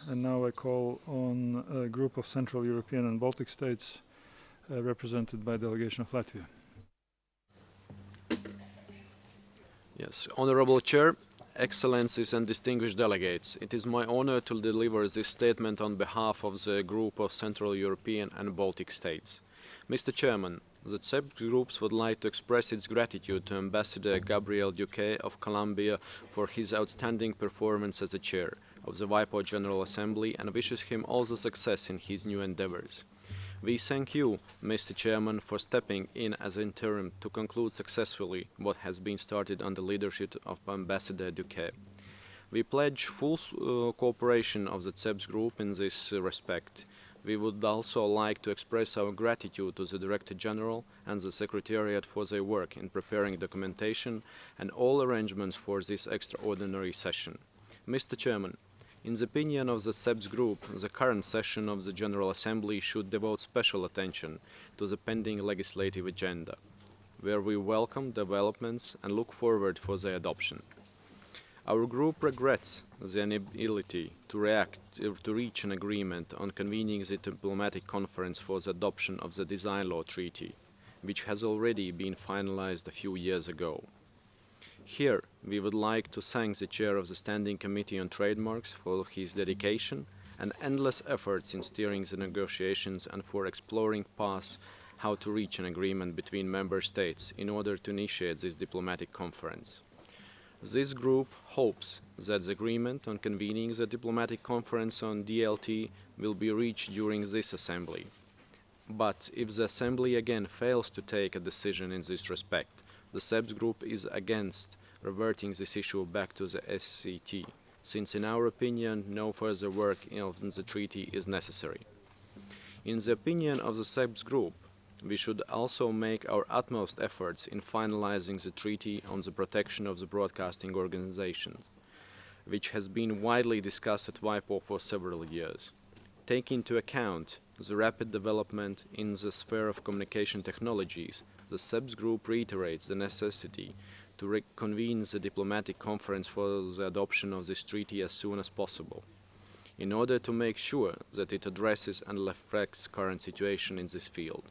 And now I call on a group of Central European and Baltic states represented by a delegation of Latvia. Yes, Honorable Chair, Excellencies and distinguished delegates, it is my honor to deliver this statement on behalf of the group of Central European and Baltic states. Mr. Chairman, the CEP groups would like to express its gratitude to Ambassador Gabriel Duque of Colombia for his outstanding performance as a chair of the WIPO General Assembly and wishes him all the success in his new endeavors. We thank you, Mr. Chairman, for stepping in as interim to conclude successfully what has been started under the leadership of Ambassador Duque. We pledge full cooperation of the CEPS group in this respect. We would also like to express our gratitude to the Director General and the Secretariat for their work in preparing documentation and all arrangements for this extraordinary session. Mr. Chairman, in the opinion of the CEPS group, the current session of the General Assembly should devote special attention to the pending legislative agenda, where we welcome developments and look forward for their adoption. Our group regrets the inability to reach an agreement on convening the diplomatic conference for the adoption of the Design Law Treaty, which has already been finalized a few years ago. Here, we would like to thank the Chair of the Standing Committee on Trademarks for his dedication and endless efforts in steering the negotiations and for exploring paths how to reach an agreement between Member States in order to initiate this diplomatic conference. This group hopes that the agreement on convening the diplomatic conference on DLT will be reached during this Assembly. But if the Assembly again fails to take a decision in this respect, the CEPS group is against reverting this issue back to the SCT, since in our opinion no further work on the treaty is necessary. In the opinion of the CEPS group, we should also make our utmost efforts in finalizing the treaty on the protection of the broadcasting organizations, which has been widely discussed at WIPO for several years. Taking into account the rapid development in the sphere of communication technologies, the CEPS group reiterates the necessity to reconvene the diplomatic conference for the adoption of this treaty as soon as possible, in order to make sure that it addresses and reflects current situation in this field.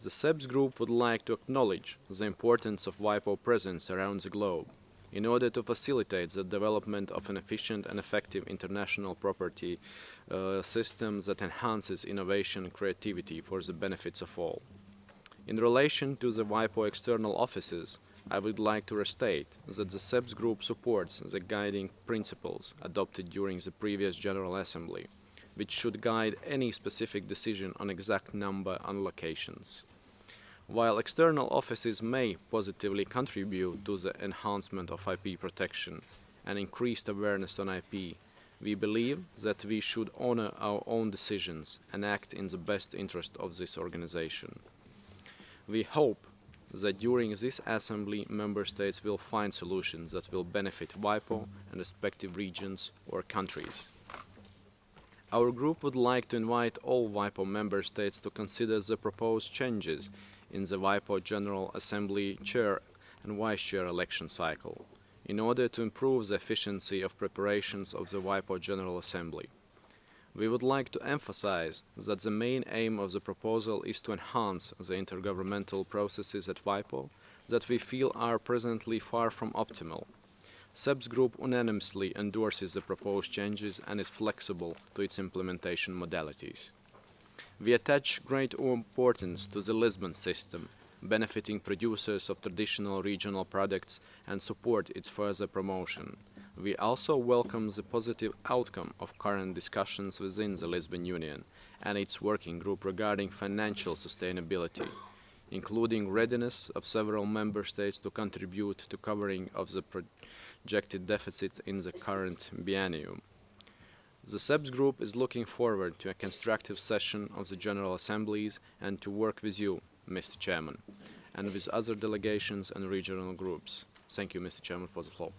The CEPS group would like to acknowledge the importance of WIPO presence around the globe in order to facilitate the development of an efficient and effective international property system that enhances innovation and creativity for the benefits of all. In relation to the WIPO external offices, I would like to restate that the CEPS group supports the guiding principles adopted during the previous General Assembly, which should guide any specific decision on exact number and locations. While external offices may positively contribute to the enhancement of IP protection and increased awareness on IP, we believe that we should honor our own decisions and act in the best interest of this organization. We hope that during this Assembly, Member States will find solutions that will benefit WIPO and respective regions or countries. Our group would like to invite all WIPO Member States to consider the proposed changes in the WIPO General Assembly Chair and Vice Chair election cycle, in order to improve the efficiency of preparations of the WIPO General Assembly. We would like to emphasize that the main aim of the proposal is to enhance the intergovernmental processes at WIPO that we feel are presently far from optimal. CEPS Group unanimously endorses the proposed changes and is flexible to its implementation modalities. We attach great importance to the Lisbon system, benefiting producers of traditional regional products and support its further promotion. We also welcome the positive outcome of current discussions within the Lisbon Union and its working group regarding financial sustainability, including readiness of several member states to contribute to covering of the projected deficit in the current biennium. The CEPS Group is looking forward to a constructive session of the General Assemblies and to work with you, Mr. Chairman, and with other delegations and regional groups. Thank you, Mr. Chairman, for the floor.